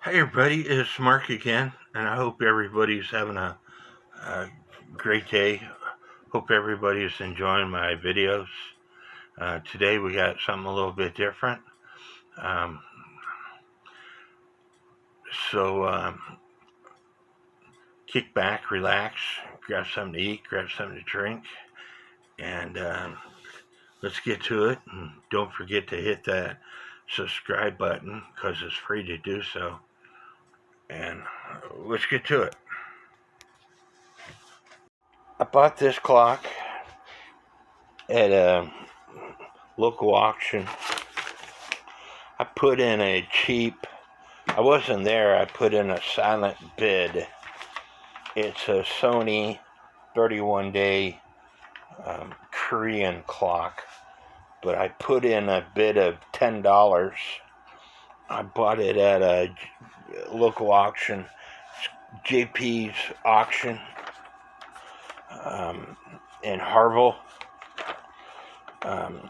Hey everybody, it's Mark again, and I hope everybody's having a great day. Hope everybody's enjoying my videos. Today we got something a little bit different. Um, so kick back, relax, grab something to eat, grab something to drink, and let's get to it. And don't forget to hit that subscribe button because it's free to do so. And let's get to it. I bought this clock at a local auction. I put in a cheap, I wasn't there, I put in a silent bid. It's a Sony 31-day Korean clock, but I put in a bid of $10. I bought it at a local auction, JP's auction in Harville. I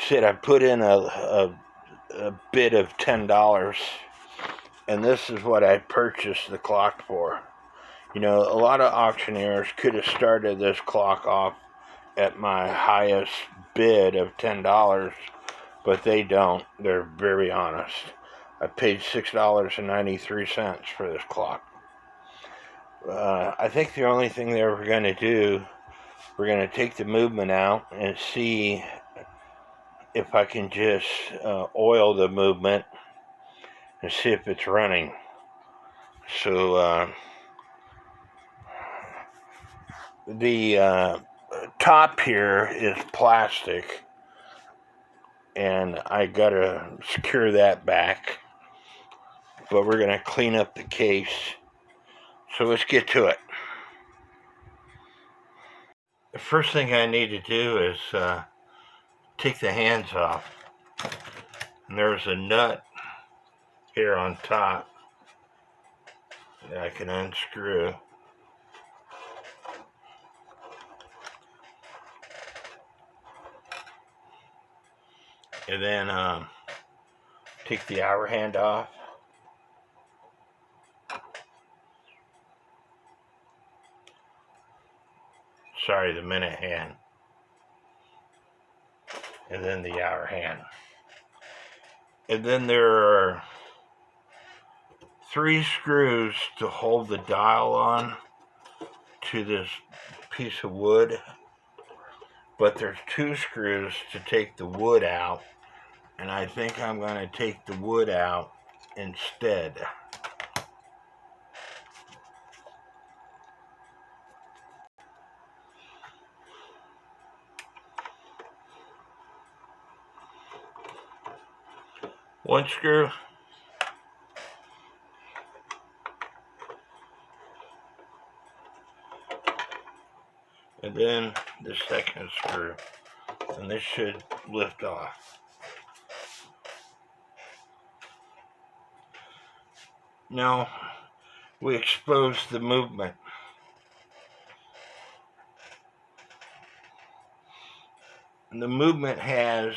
said I put in a bid of $10, and this is what I purchased the clock for. You know, a lot of auctioneers could have started this clock off at my highest bid of $10, but they don't. They're very honest. I paid $6.93 for this clock. I think the only thing they were going to do, we're going to take the movement out and see if I can just oil the movement and see if it's running. So the top here is plastic, and I gotta secure that back, but we're gonna clean up the case. So let's get to it. The first thing I need to do is take the hands off. And there's a nut here on top that I can unscrew. And then take the hour hand off. Sorry, the minute hand. And then the hour hand. And then there are 3 screws to hold the dial on to this piece of wood. But there's 2 screws to take the wood out. And I think I'm going to take the wood out instead. One screw. And then the second screw. And this should lift off. Now, we expose the movement. And the movement has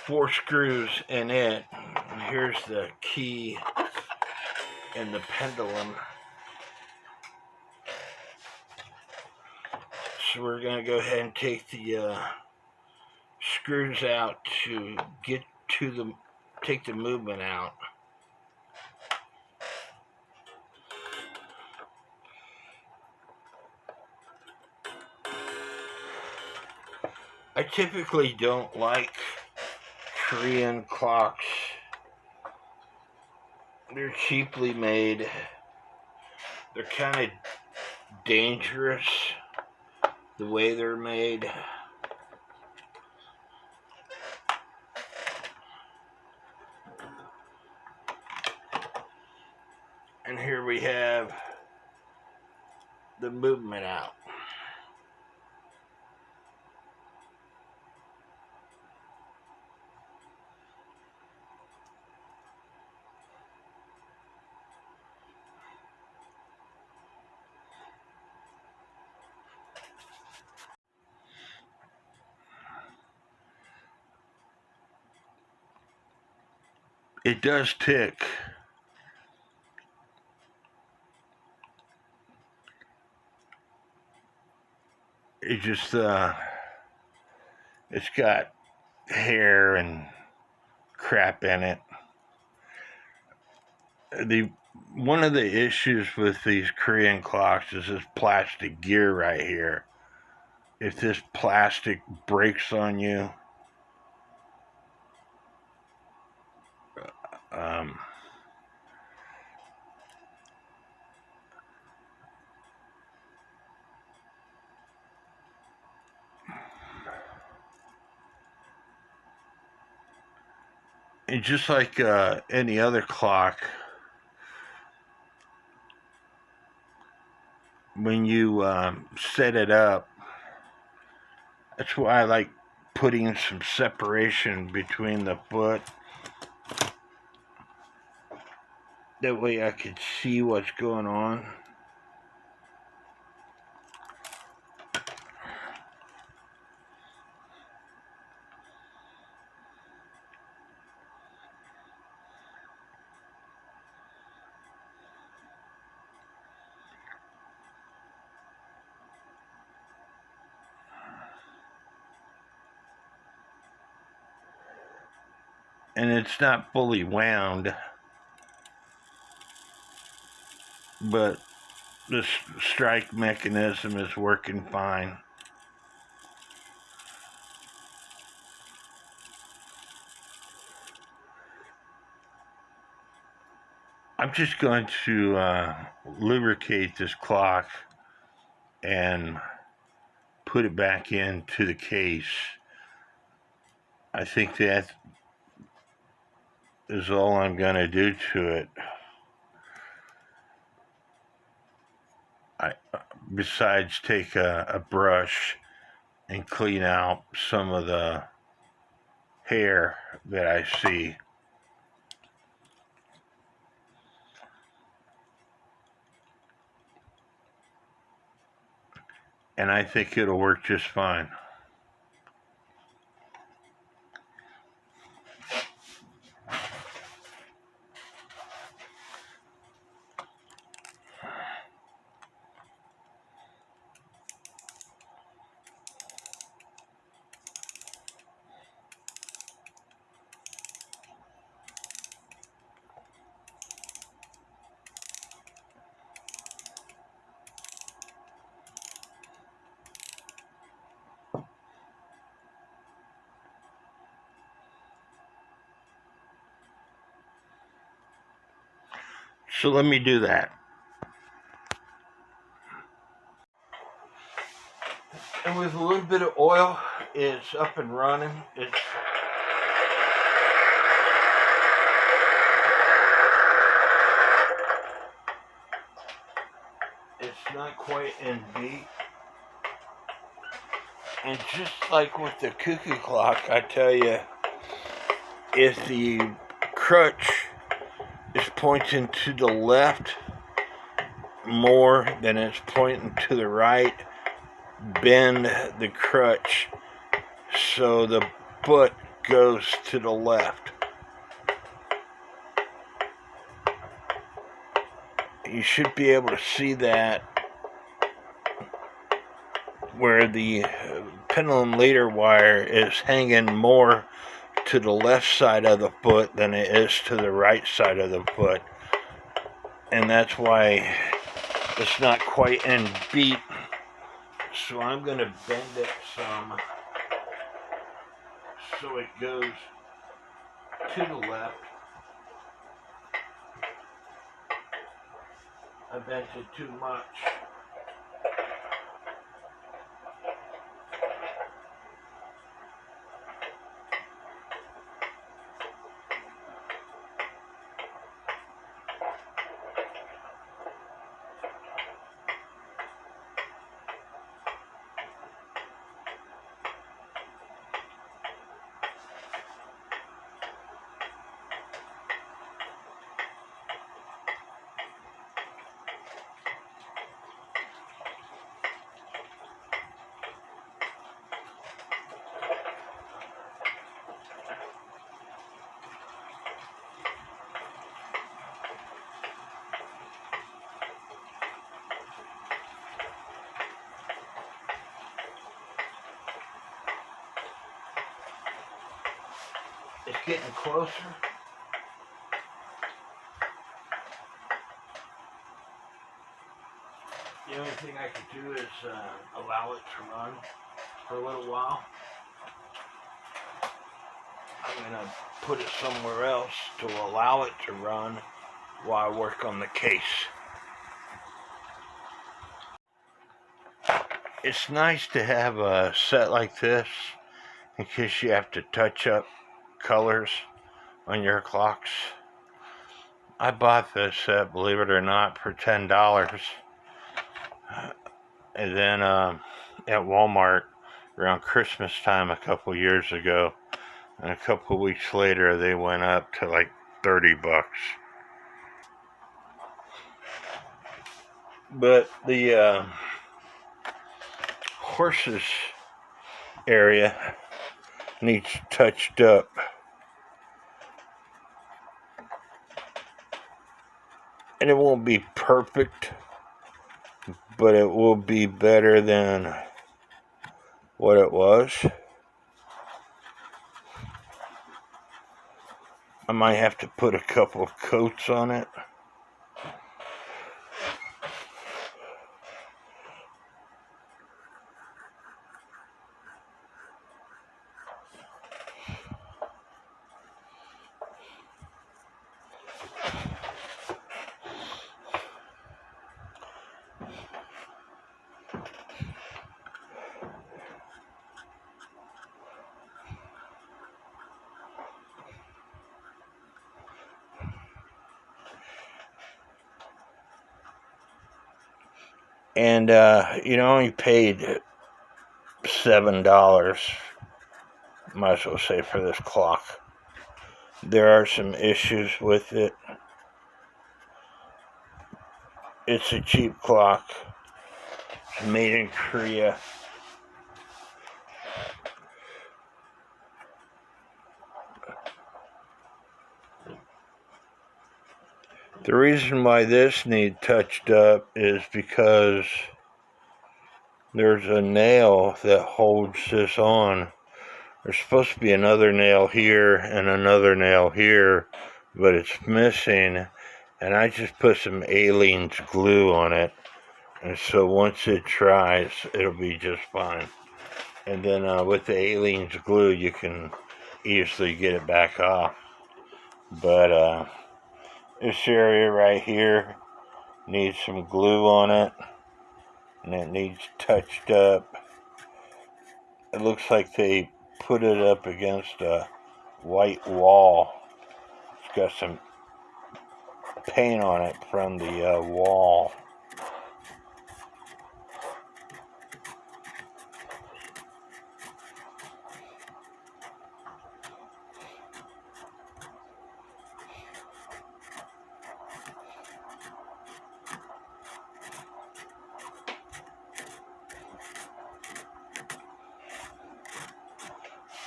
4 screws in it. And here's the key and the pendulum. So we're going to go ahead and take the screws out to get to take the movement out. I typically don't like Korean clocks. They're cheaply made. They're kind of dangerous the way they're made. And here we have the movement out. It does tick. It just, it's got hair and crap in it. One of the issues with these Korean clocks is this plastic gear right here. If this plastic breaks on you, um, and just like any other clock, when you set it up, that's why I like putting some separation between the foot. That way I can see what's going on. And it's not fully wound, but the strike mechanism is working fine. I'm just going to lubricate this clock and put it back into the case. I think that is all I'm going to do to it. Besides take a brush and clean out some of the hair that I see. And I think it'll work just fine. So let me do that. And with a little bit of oil, it's up and running. It's not quite in beat. And just like with the cuckoo clock, I tell you, if the crutch is pointing to the left more than it's pointing to the right, bend the crutch so the foot goes to the left. You should be able to see that where the pendulum leader wire is hanging more to the left side of the foot than it is to the right side of the foot. And that's why it's not quite in beat. So I'm going to bend it some so it goes to the left. I bent it too much. It's getting closer. The only thing I could do is allow it to run for a little while. I'm going to put it somewhere else to allow it to run while I work on the case. It's nice to have a set like this in case you have to touch up colors on your clocks. I bought this set, believe it or not, for $10. And then at Walmart around Christmas time a couple years ago. And a couple weeks later, they went up to like $30. But the horses area needs touched up. And it won't be perfect, but it will be better than what it was. I might have to put a couple of coats on it. And you only paid $7, might as well say, for this clock. There are some issues with it. It's a cheap clock. It's made in Korea. The reason why this needs touched up is because there's a nail that holds this on. There's supposed to be another nail here and another nail here, but it's missing. And I just put some Aleene's glue on it. And so once it dries, it'll be just fine. And then with the Aleene's glue, you can easily get it back off. But this area right here needs some glue on it, and it needs touched up. It looks like they put it up against a white wall. It's got some paint on it from the wall.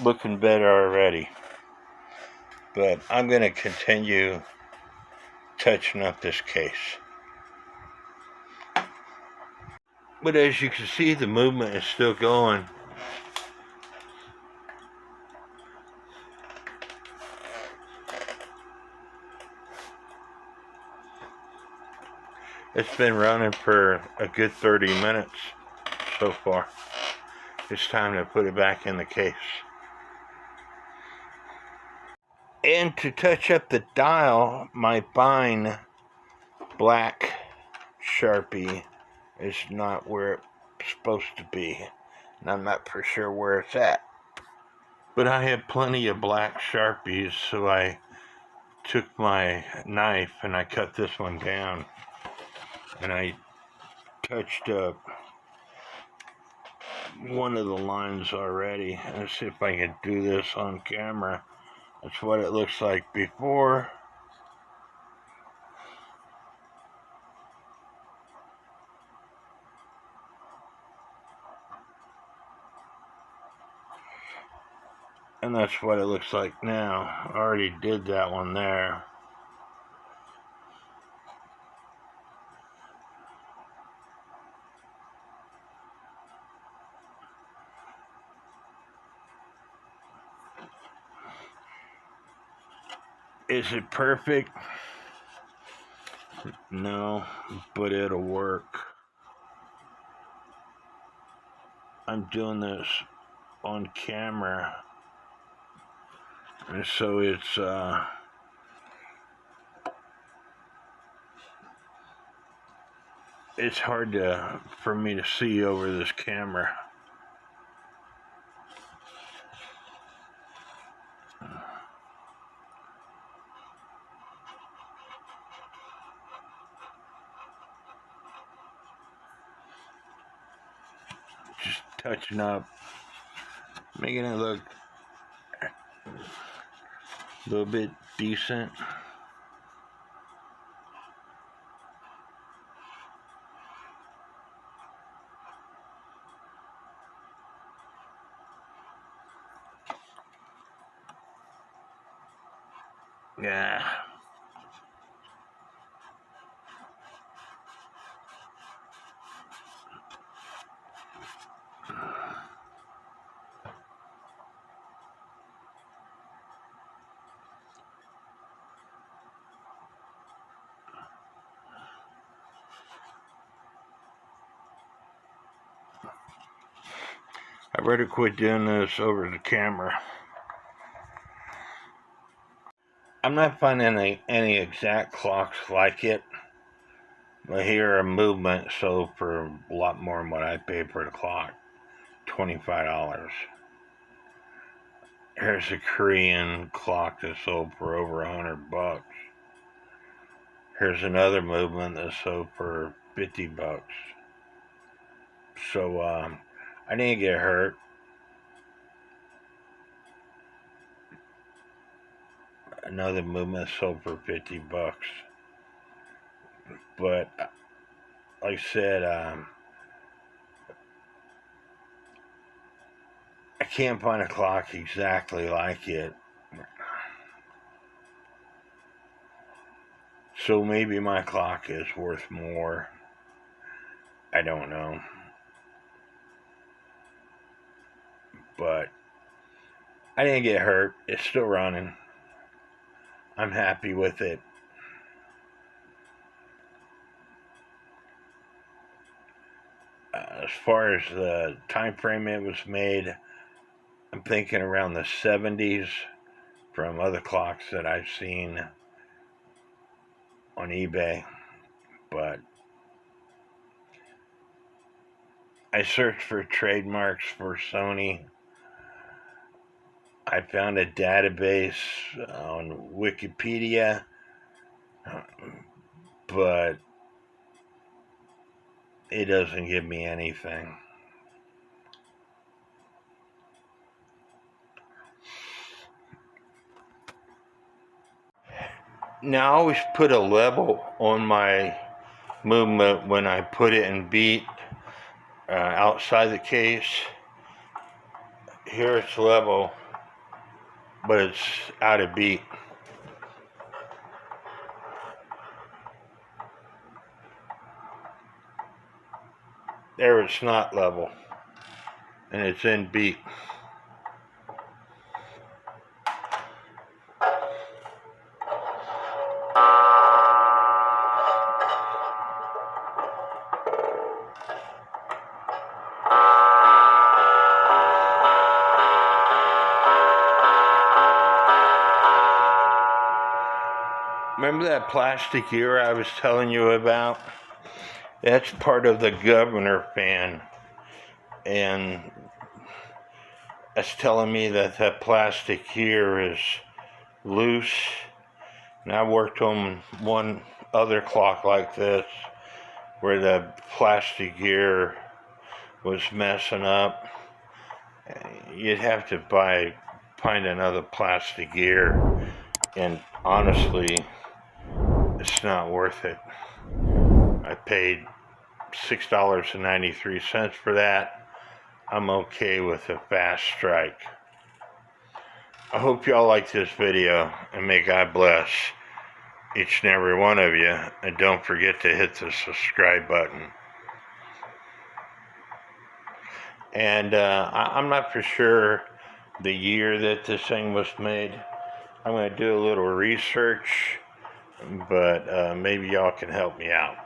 Looking better already, but I'm going to continue touching up this case. But as you can see, the movement is still going. It's been running for a good 30 minutes so far. It's time to put it back in the case. And to touch up the dial, my fine black Sharpie is not where it's supposed to be. And I'm not for sure where it's at. But I have plenty of black Sharpies, so I took my knife and I cut this one down. And I touched up one of the lines already. Let's see if I can do this on camera. That's what it looks like before. And that's what it looks like now. I already did that one there. Is it perfect? No, but it'll work. I'm doing this on camera, and so it's hard for me to see over this camera. Just touching up, making it look a little bit decent. Yeah. I better quit doing this over the camera. I'm not finding any exact clocks like it. But here a movement sold for a lot more than what I paid for the clock. $25. Here's a Korean clock that sold for over $100. Here's another movement that sold for $50. So I didn't get hurt. Another movement sold for $50. But like I said, I can't find a clock exactly like it. So maybe my clock is worth more. I don't know. But I didn't get hurt. It's still running. I'm happy with it. As far as the time frame it was made, I'm thinking around the 70s from other clocks that I've seen on eBay. But I searched for trademarks for Sony. I found a database on Wikipedia, but it doesn't give me anything. Now I always put a level on my movement when I put it in beat outside the case. Here it's level, but it's out of beat. There it's not level, and it's in beat. Remember that plastic ear I was telling you about? That's part of the governor fan. And that's telling me that that plastic here is loose. And I worked on one other clock like this where the plastic gear was messing up. You'd have to find another plastic gear, and honestly, it's not worth it. I paid $6.93 for that. I'm okay with a fast strike. I hope y'all like this video, and may God bless each and every one of you, and don't forget to hit the subscribe button. And I'm not for sure the year that this thing was made. I'm going to do a little research, but maybe y'all can help me out.